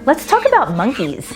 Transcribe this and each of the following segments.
Let's talk about monkeys.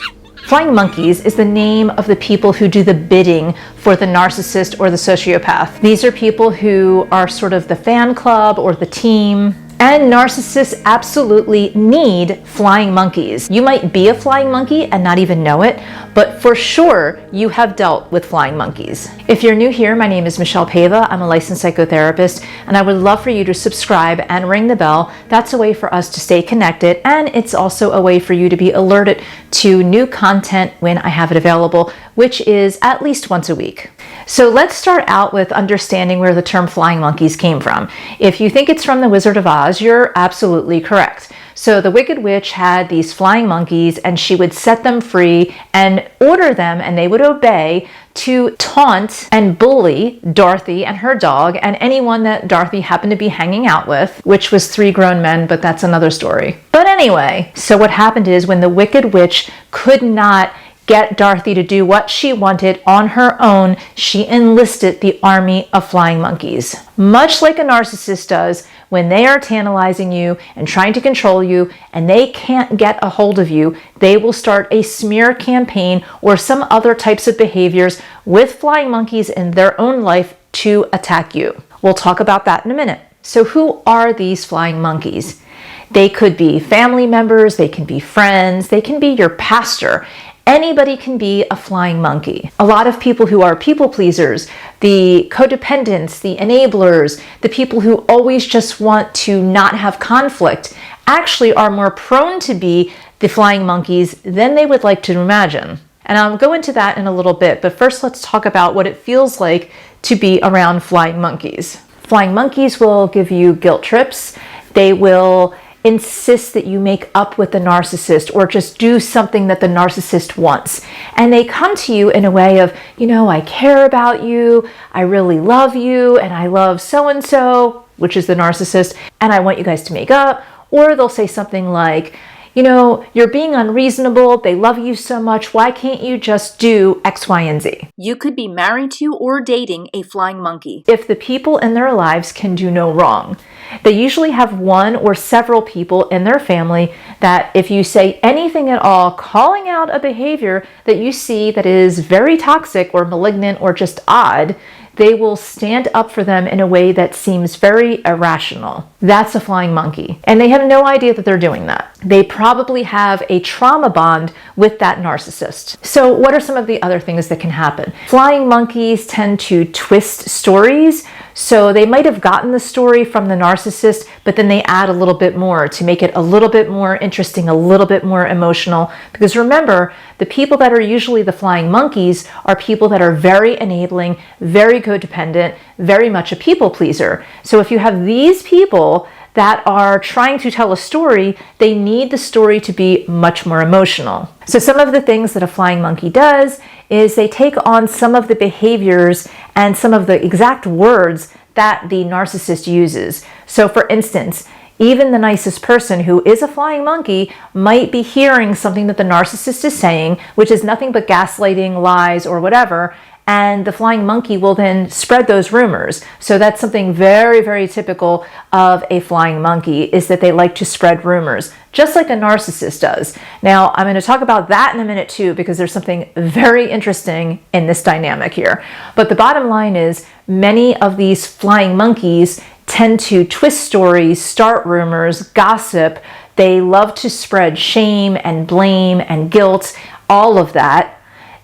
Flying monkeys is the name of the people who do the bidding for the narcissist or the sociopath. These are people who are sort of the fan club or the team. And narcissists absolutely need flying monkeys. You might be a flying monkey and not even know it, but for sure you have dealt with flying monkeys. If you're new here, my name is Michele Paiva. I'm a licensed psychotherapist, and I would love for you to subscribe and ring the bell. That's a way for us to stay connected, and it's also a way for you to be alerted to new content when I have it available, which is at least once a week. So let's start out with understanding where the term flying monkeys came from. If you think it's from the Wizard of Oz, you're absolutely correct. So the Wicked Witch had these flying monkeys, and she would set them free and order them, and they would obey, to taunt and bully Dorothy and her dog and anyone that Dorothy happened to be hanging out with, which was 3 grown men, but that's another story. But anyway, so what happened is when the Wicked Witch could not get Dorothy to do what she wanted on her own, she enlisted the army of flying monkeys. Much like a narcissist does when they are tantalizing you and trying to control you and they can't get a hold of you, they will start a smear campaign or some other types of behaviors with flying monkeys in their own life to attack you. We'll talk about that in a minute. So who are these flying monkeys? They could be family members, they can be friends, they can be your pastor. Anybody can be a flying monkey. A lot of people who are people pleasers, the codependents, the enablers, the people who always just want to not have conflict, actually are more prone to be the flying monkeys than they would like to imagine. And I'll go into that in a little bit, but first let's talk about what it feels like to be around flying monkeys. Flying monkeys will give you guilt trips. They will insist that you make up with the narcissist or just do something that the narcissist wants. And they come to you in a way of, I care about you, I really love you, and I love so-and-so, which is the narcissist, and I want you guys to make up. Or they'll say something like, you're being unreasonable, they love you so much, why can't you just do X, Y, and Z? You could be married to or dating a flying monkey. If the people in their lives can do no wrong, they usually have one or several people in their family that if you say anything at all, calling out a behavior that you see that is very toxic or malignant or just odd, they will stand up for them in a way that seems very irrational. That's a flying monkey. And they have no idea that they're doing that. They probably have a trauma bond with that narcissist. So what are some of the other things that can happen? Flying monkeys tend to twist stories. So they might have gotten the story from the narcissist, but then they add a little bit more to make it a little bit more interesting, a little bit more emotional. Because remember, the people that are usually the flying monkeys are people that are very enabling, very codependent, very much a people pleaser. So if you have these people that are trying to tell a story, they need the story to be much more emotional. So some of the things that a flying monkey does is they take on some of the behaviors and some of the exact words that the narcissist uses. So for instance, even the nicest person who is a flying monkey might be hearing something that the narcissist is saying, which is nothing but gaslighting, lies, or whatever, and the flying monkey will then spread those rumors. So that's something very, very typical of a flying monkey, is that they like to spread rumors, just like a narcissist does. Now, I'm going to talk about that in a minute too, because there's something very interesting in this dynamic here. But the bottom line is, many of these flying monkeys tend to twist stories, start rumors, gossip. They love to spread shame and blame and guilt, all of that.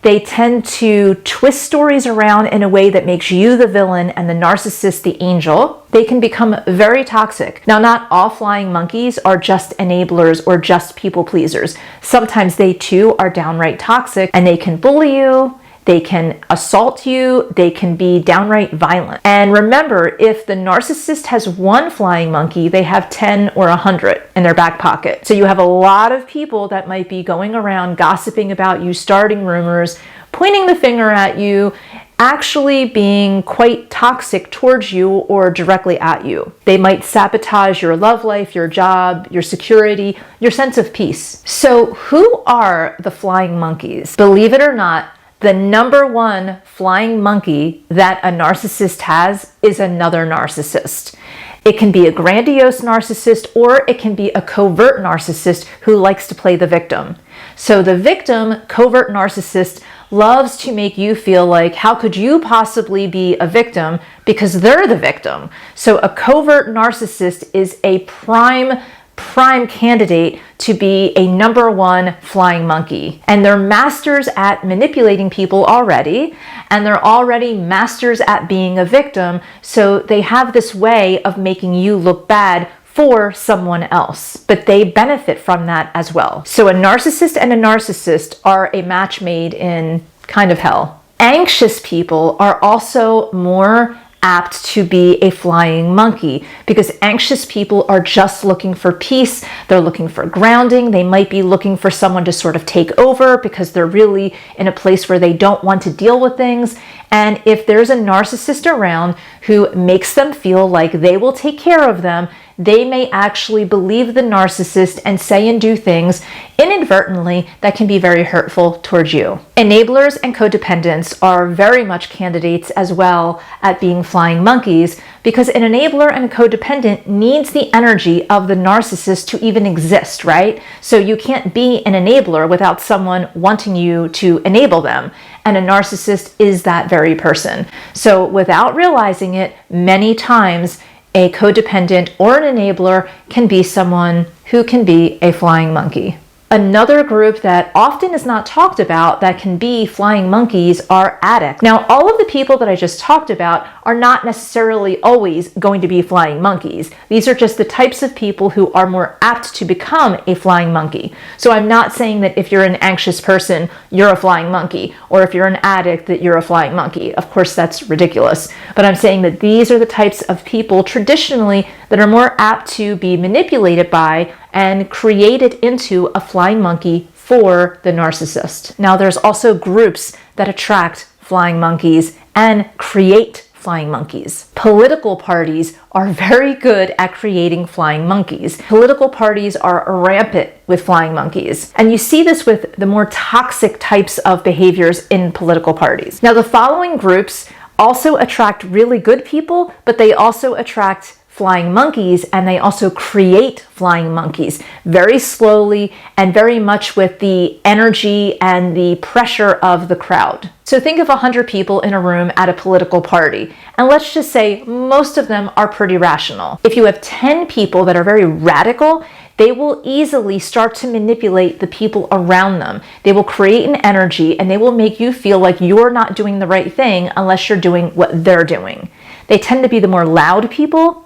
They tend to twist stories around in a way that makes you the villain and the narcissist the angel. They can become very toxic. Now, not all flying monkeys are just enablers or just people pleasers. Sometimes they too are downright toxic, and they can bully you, they can assault you, they can be downright violent. And remember, if the narcissist has one flying monkey, they have 10 or 100 in their back pocket. So you have a lot of people that might be going around gossiping about you, starting rumors, pointing the finger at you, actually being quite toxic towards you or directly at you. They might sabotage your love life, your job, your security, your sense of peace. So who are the flying monkeys? Believe it or not, the number one flying monkey that a narcissist has is another narcissist. It can be a grandiose narcissist, or it can be a covert narcissist who likes to play the victim. So the victim, covert narcissist, loves to make you feel like, how could you possibly be a victim, because they're the victim. So a covert narcissist is a prime candidate to be a number one flying monkey. And they're masters at manipulating people already, and they're already masters at being a victim. So they have this way of making you look bad for someone else, but they benefit from that as well. So a narcissist and a narcissist are a match made in kind of hell. Anxious people are also more apt to be a flying monkey, because anxious people are just looking for peace. They're looking for grounding. They might be looking for someone to sort of take over because they're really in a place where they don't want to deal with things. And if there's a narcissist around who makes them feel like they will take care of them, they may actually believe the narcissist and say and do things inadvertently that can be very hurtful towards you. Enablers and codependents are very much candidates as well at being flying monkeys, because an enabler and a codependent needs the energy of the narcissist to even exist, right? So you can't be an enabler without someone wanting you to enable them. And a narcissist is that very person. So without realizing it, many times a codependent or an enabler can be someone who can be a flying monkey. Another group that often is not talked about that can be flying monkeys are addicts. Now, all of the people that I just talked about are not necessarily always going to be flying monkeys. These are just the types of people who are more apt to become a flying monkey. So I'm not saying that if you're an anxious person, you're a flying monkey, or if you're an addict, that you're a flying monkey. Of course, that's ridiculous. But I'm saying that these are the types of people traditionally that are more apt to be manipulated by and created into a flying monkey for the narcissist. Now, there's also groups that attract flying monkeys and create flying monkeys. Political parties are very good at creating flying monkeys. Political parties are rampant with flying monkeys. And you see this with the more toxic types of behaviors in political parties. Now, the following groups also attract really good people, but they also attract flying monkeys, and they also create flying monkeys very slowly and very much with the energy and the pressure of the crowd. So think of 100 people in a room at a political party, and let's just say most of them are pretty rational. If you have 10 people that are very radical, they will easily start to manipulate the people around them. They will create an energy, and they will make you feel like you're not doing the right thing unless you're doing what they're doing. They tend to be the more loud people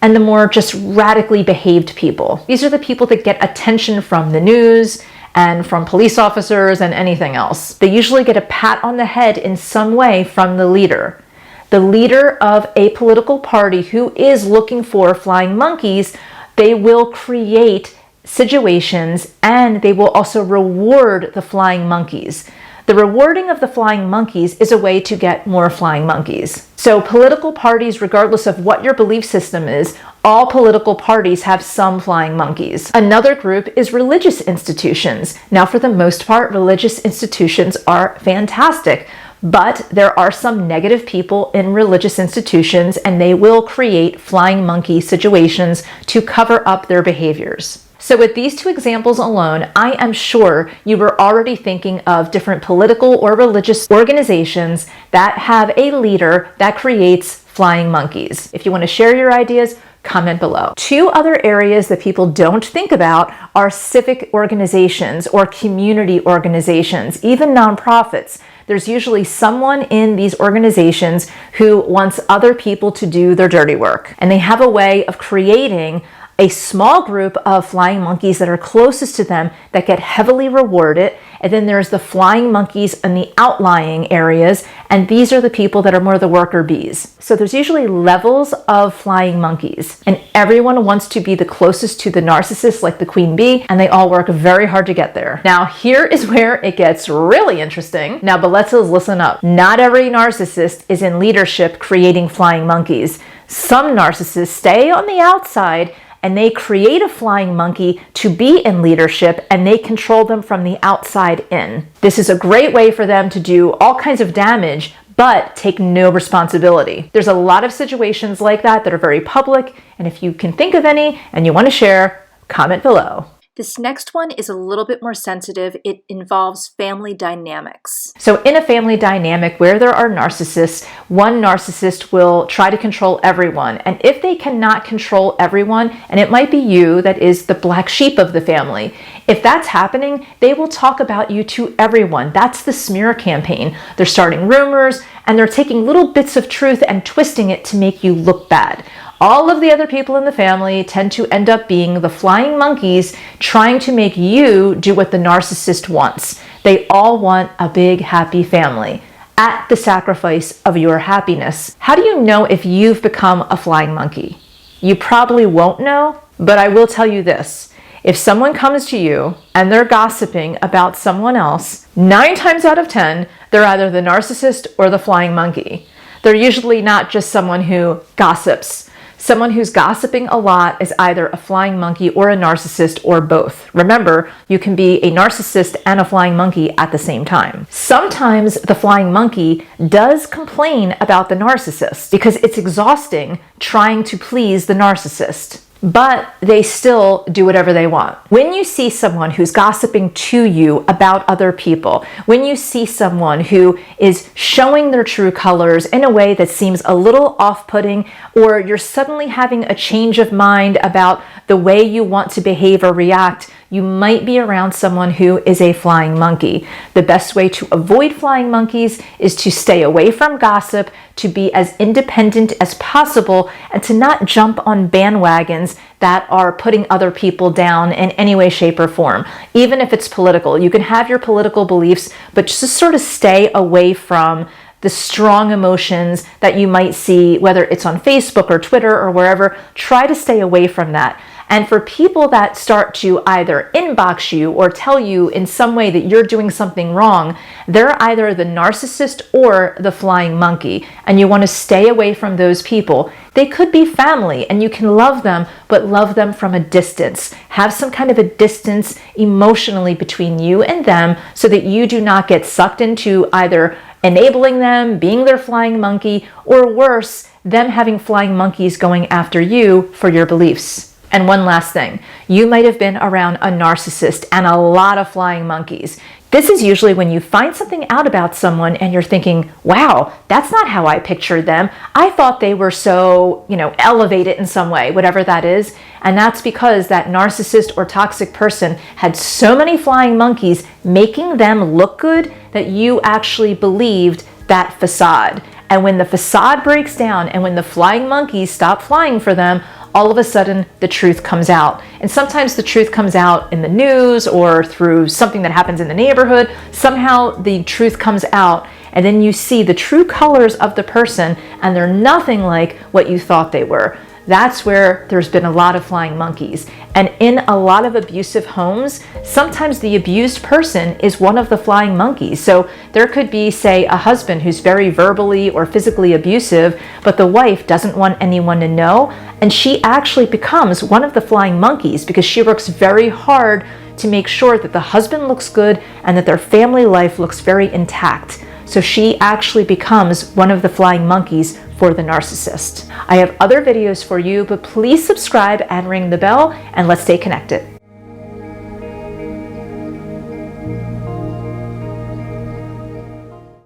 and the more just radically behaved people. These are the people that get attention from the news and from police officers and anything else. They usually get a pat on the head in some way from the leader. The leader of a political party who is looking for flying monkeys, they will create situations and they will also reward the flying monkeys. The rewarding of the flying monkeys is a way to get more flying monkeys. So political parties, regardless of what your belief system is, all political parties have some flying monkeys. Another group is religious institutions. Now, for the most part, religious institutions are fantastic, but there are some negative people in religious institutions, and they will create flying monkey situations to cover up their behaviors. So with these two examples alone, I am sure you were already thinking of different political or religious organizations that have a leader that creates flying monkeys. If you want to share your ideas, comment below. Two other areas that people don't think about are civic organizations or community organizations, even nonprofits. There's usually someone in these organizations who wants other people to do their dirty work, and they have a way of creating a small group of flying monkeys that are closest to them that get heavily rewarded. And then there's the flying monkeys in the outlying areas. And these are the people that are more the worker bees. So there's usually levels of flying monkeys. And everyone wants to be the closest to the narcissist, like the queen bee. And they all work very hard to get there. Now, here is where it gets really interesting. Now, but let's listen up. Not every narcissist is in leadership creating flying monkeys. Some narcissists stay on the outside and they create a flying monkey to be in leadership, and they control them from the outside in. This is a great way for them to do all kinds of damage, but take no responsibility. There's a lot of situations like that that are very public, and if you can think of any and you want to share, comment below. This next one is a little bit more sensitive. It involves family dynamics. So in a family dynamic where there are narcissists, one narcissist will try to control everyone. And if they cannot control everyone, and it might be you that is the black sheep of the family, if that's happening, they will talk about you to everyone. That's the smear campaign. They're starting rumors and they're taking little bits of truth and twisting it to make you look bad. All of the other people in the family tend to end up being the flying monkeys trying to make you do what the narcissist wants. They all want a big, happy family at the sacrifice of your happiness. How do you know if you've become a flying monkey? You probably won't know, but I will tell you this. If someone comes to you and they're gossiping about someone else, 9 times out of 10, they're either the narcissist or the flying monkey. They're usually not just someone who gossips. Someone who's gossiping a lot is either a flying monkey or a narcissist or both. Remember, you can be a narcissist and a flying monkey at the same time. Sometimes the flying monkey does complain about the narcissist because it's exhausting trying to please the narcissist, but they still do whatever they want. When you see someone who's gossiping to you about other people, when you see someone who is showing their true colors in a way that seems a little off-putting, or you're suddenly having a change of mind about the way you want to behave or react, you might be around someone who is a flying monkey. The best way to avoid flying monkeys is to stay away from gossip, to be as independent as possible, and to not jump on bandwagons that are putting other people down in any way, shape, or form. Even if it's political, you can have your political beliefs, but just sort of stay away from the strong emotions that you might see, whether it's on Facebook or Twitter or wherever. Try to stay away from that. And for people that start to either inbox you or tell you in some way that you're doing something wrong, they're either the narcissist or the flying monkey, and you want to stay away from those people. They could be family and you can love them, but love them from a distance. Have some kind of a distance emotionally between you and them so that you do not get sucked into either enabling them, being their flying monkey, or worse, them having flying monkeys going after you for your beliefs. And one last thing, you might have been around a narcissist and a lot of flying monkeys. This is usually when you find something out about someone and you're thinking, wow, that's not how I pictured them. I thought they were so, elevated in some way, whatever that is. And that's because that narcissist or toxic person had so many flying monkeys making them look good that you actually believed that facade. And when the facade breaks down and when the flying monkeys stop flying for them, all of a sudden the truth comes out. And sometimes the truth comes out in the news or through something that happens in the neighborhood. Somehow the truth comes out and then you see the true colors of the person and they're nothing like what you thought they were. That's where there's been a lot of flying monkeys. And in a lot of abusive homes, sometimes the abused person is one of the flying monkeys. So there could be, say, a husband who's very verbally or physically abusive, but the wife doesn't want anyone to know. And she actually becomes one of the flying monkeys because she works very hard to make sure that the husband looks good and that their family life looks very intact. So she actually becomes one of the flying monkeys for the narcissist. I have other videos for you, but please subscribe and ring the bell and let's stay connected.